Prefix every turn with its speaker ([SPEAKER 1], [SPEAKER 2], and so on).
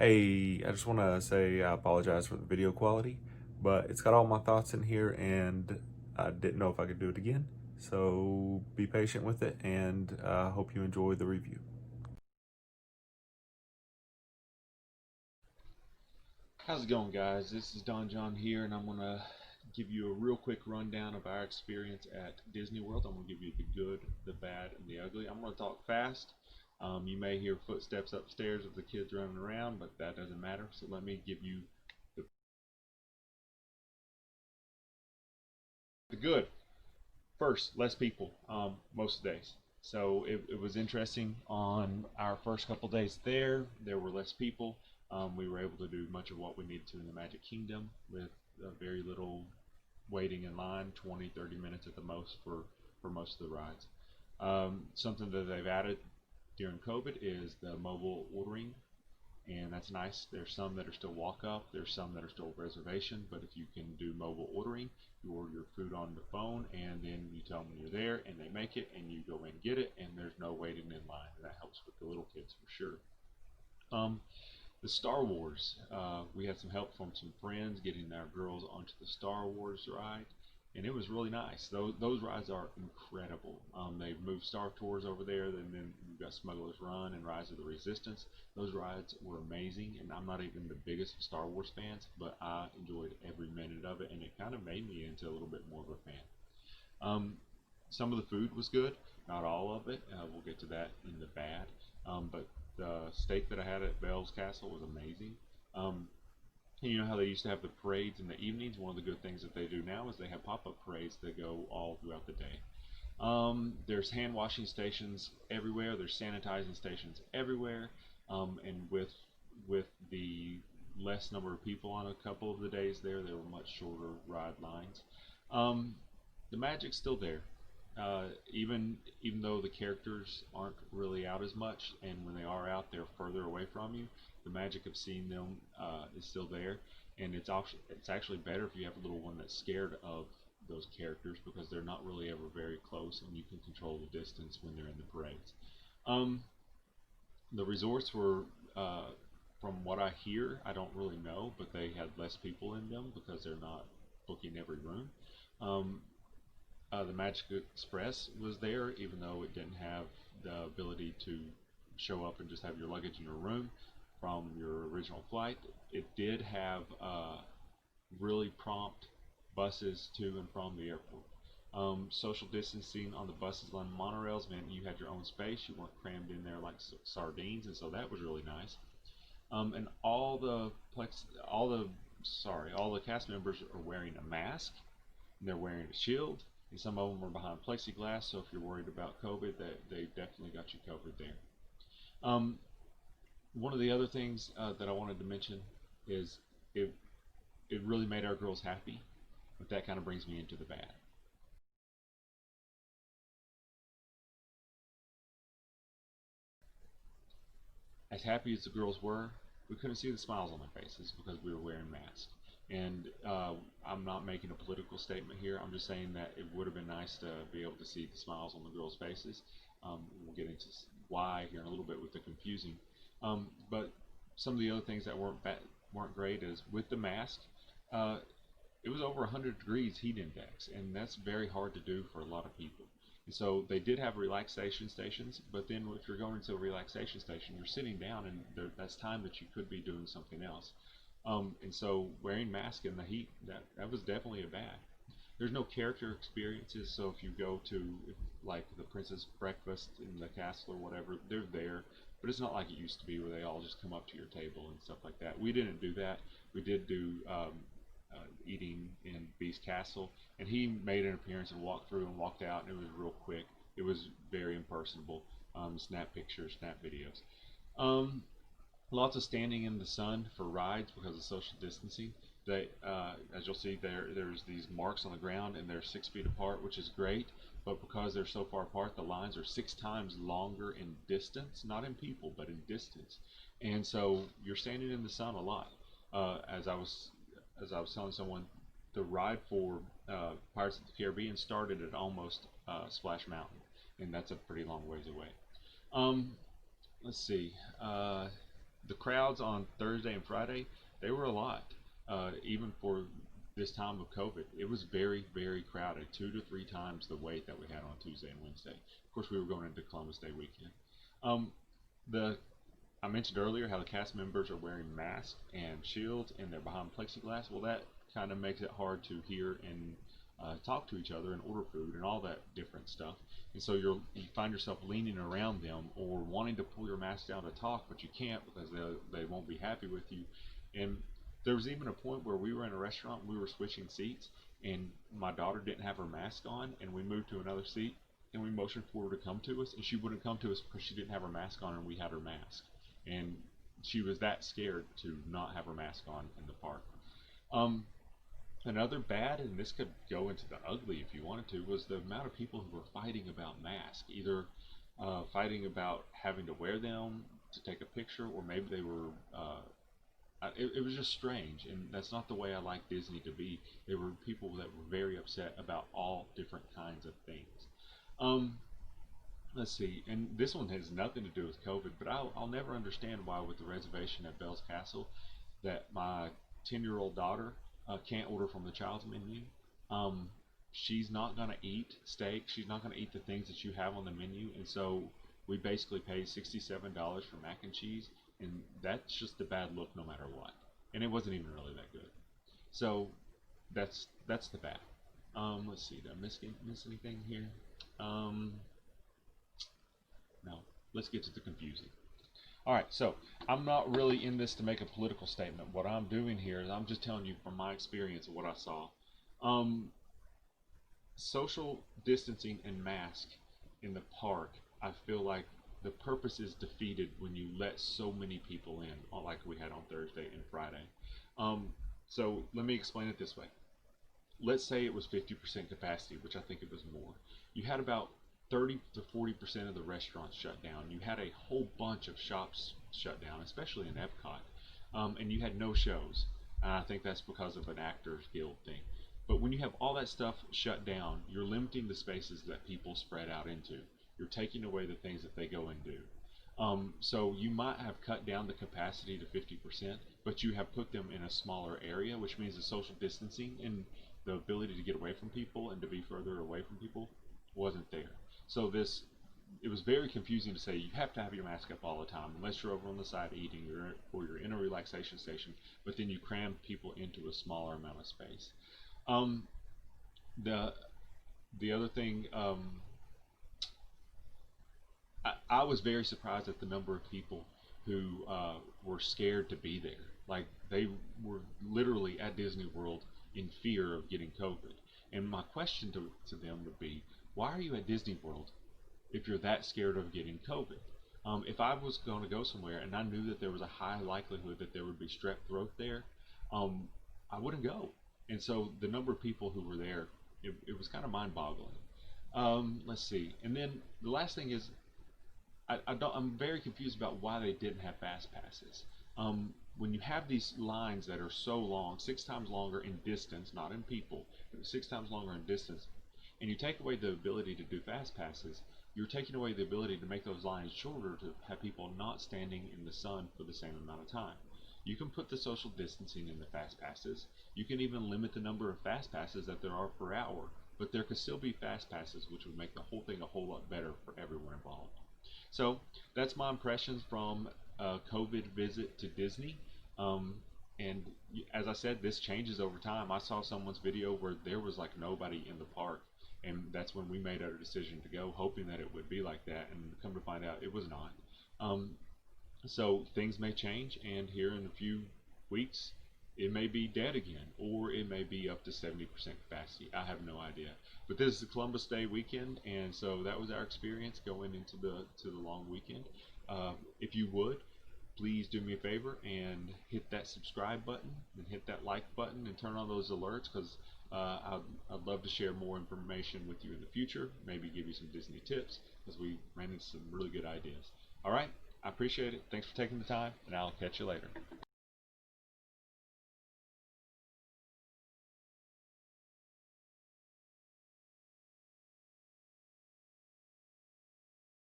[SPEAKER 1] Hey, I just want to say I apologize for the video quality, but it's got all my thoughts in here and I didn't know if I could do it again. So be patient with it and hope you enjoy the review.
[SPEAKER 2] How's it going, guys? This is Don John here, and I'm going to give you a real quick rundown of our experience at Disney World. I'm going to give you the good, the bad, and the ugly. I'm going to talk fast. You may hear footsteps upstairs of the kids running around, but that doesn't matter. So let me give you the, the good. First, less people most days. So it was interesting on our first couple days there. There were less people. We were able to do much of what we needed to in the Magic Kingdom with very little waiting in line, 20, 30 minutes at the most for most of the rides. Something that they've added during COVID is the mobile ordering, and that's nice. There's some that are still walk up, there's some that are still reservation, but if you can do mobile ordering, you order your food on the phone and then you tell them you're there and they make it and you go in and get it and there's no waiting in line. And that helps with the little kids for sure. Um, the Star Wars, we had some help from some friends getting our girls onto the Star Wars ride, and it was really nice. Those rides are incredible. They've moved Star Tours over there, and then you've got Smuggler's Run and Rise of the Resistance. Those rides were amazing, and I'm not even the biggest Star Wars fans, but I enjoyed every minute of it, and it kind of made me into a little bit more of a fan. Um, some of the food was good, not all of it. We'll get to that in the bad. But the steak that I had at Bell's Castle was amazing. Um, and you know how they used to have the parades in the evenings? One of the good things that they do now is they have pop up parades that go all throughout the day. There's hand washing stations everywhere. There's sanitizing stations everywhere. And with the less number of people on a couple of the days there were much shorter ride lines. Um, the magic's still there. Even though the characters aren't really out as much, and when they are out, they're further away from you. The magic of seeing them is still there, and it's actually better if you have a little one that's scared of those characters because they're not really ever very close, and you can control the distance when they're in the parades. Um, the resorts were, from what I hear, I don't really know, but they had less people in them because they're not booking every room. Um, the Magic Express was there, even though it didn't have the ability to show up and just have your luggage in your room from your original flight. It did have really prompt buses to and from the airport. Social distancing on the buses on monorails meant you had your own space. You weren't crammed in there like sardines, and so that was really nice. And all the cast members are wearing a mask, and they're wearing a shield, and some of them are behind plexiglass. So if you're worried about COVID, they definitely got you covered there. Um, One of the other things that I wanted to mention is it it really made our girls happy, but that kind of brings me into the bad. As happy as the girls were, we couldn't see the smiles on their faces because we were wearing masks. And I'm not making a political statement here. I'm just saying that it would have been nice to be able to see the smiles on the girls' faces. We'll get into why here in a little bit with the confusing. But some of the other things that weren't great is with the mask. Uh, it was over 100 degrees heat index, and that's very hard to do for a lot of people. And so they did have relaxation stations, but then if you're going to a relaxation station, you're sitting down, and that's time that you could be doing something else. And so wearing masks in the heat, that was definitely a bad. There's no character experiences, so if you go to like the Princess Breakfast in the castle or whatever, they're there, but it's not like it used to be where they all just come up to your table and stuff like that. We didn't do that. We did do eating in Beast Castle, and he made an appearance and walked through and walked out, and it was real quick. It was very impersonable. Snap pictures, snap videos. Um, Lots of standing in the sun for rides because of social distancing. As you'll see, there's these marks on the ground, and they're 6 feet apart, which is great. But because they're so far apart, the lines are 6 times longer in distance, not in people, but in distance. And so you're standing in the sun a lot. Uh, as I was as I was telling someone, the ride for Pirates of the Caribbean started at almost Splash Mountain, and that's a pretty long ways away. Um, let's see. The crowds on Thursday and Friday, they were a lot, even for this time of COVID. It was very, very crowded, 2 to 3 times the wait that we had on Tuesday and Wednesday. Of course, we were going into Columbus Day weekend. Um, the I mentioned earlier how the cast members are wearing masks and shields and they're behind plexiglass. Well, that kind of makes it hard to hear and talk to each other and order food and all that different stuff. And so you find yourself leaning around them or wanting to pull your mask down to talk, but you can't because they won't be happy with you. And there was even a point where we were in a restaurant, and we were switching seats, and my daughter didn't have her mask on, and we moved to another seat, and we motioned for her to come to us, and she wouldn't come to us because she didn't have her mask on, and we had her mask, and she was that scared to not have her mask on in the park. Um, Another bad, and this could go into the ugly if you wanted to, was the amount of people who were fighting about masks, either fighting about having to wear them to take a picture, or maybe they were it was just strange, and that's not the way I like Disney to be. There were people that were very upset about all different kinds of things. Um, let's see, and this one has nothing to do with COVID, but I'll never understand why with the reservation at Bell's Castle that my 10-year-old daughter can't order from the child's menu. Um, she's not going to eat steak. She's not going to eat the things that you have on the menu, and so we basically paid $67 for mac and cheese, and that's just a bad look no matter what. And it wasn't even really that good. So that's the bad. Let's see, did I miss anything here? Um, no. Let's get to the confusing. All right, so I'm not really in this to make a political statement. What I'm doing here is I'm just telling you from my experience of what I saw. Um, Social distancing and mask in the park, I feel like the purpose is defeated when you let so many people in, like we had on Thursday and Friday. Um, so let me explain it this way. Let's say it was 50% capacity, which I think it was more. You had about 30 to 40% of the restaurants shut down. You had a whole bunch of shops shut down, especially in Epcot, and you had no shows. And I think that's because of an Actors Guild thing. But when you have all that stuff shut down, you're limiting the spaces that people spread out into. You're taking away the things that they go and do. So you might have cut down the capacity to 50%, but you have put them in a smaller area, which means the social distancing and the ability to get away from people and to be further away from people wasn't there. So it was very confusing to say you have to have your mask up all the time unless you're over on the side eating or you're in a relaxation station, but then you cram people into a smaller amount of space. Um, the the other thing, I was very surprised at the number of people who were scared to be there. Like they were literally at Disney World in fear of getting COVID. And my question to them would be, why are you at Disney World if you're that scared of getting COVID? If I was going to go somewhere and I knew that there was a high likelihood that there would be strep throat there, um, I wouldn't go. And so the number of people who were there, it was kind of mind boggling. Let's see. And then the last thing is I'm very confused about why they didn't have fast passes. When you have these lines that are so long, 6 times longer in distance, not in people, but 6 times longer in distance, and you take away the ability to do fast passes, you're taking away the ability to make those lines shorter to have people not standing in the sun for the same amount of time. You can put the social distancing in the fast passes. You can even limit the number of fast passes that there are per hour, but there could still be fast passes, which would make the whole thing a whole lot better for everyone involved. So that's my impressions from a COVID visit to Disney. Um, and as I said, this changes over time. I saw someone's video where there was like nobody in the park, and that's when we made our decision to go, hoping that it would be like that. And come to find out, it was not. Um, so things may change, and here in a few weeks, it may be dead again, or it may be up to 70% capacity. I have no idea. But this is the Columbus Day weekend, and so that was our experience going into the long weekend. If you would, please do me a favor and hit that subscribe button and hit that like button and turn on those alerts because I'd love to share more information with you in the future. Maybe give you some Disney tips because we ran into some really good ideas. All right, I appreciate it. Thanks for taking the time, and I'll catch you later.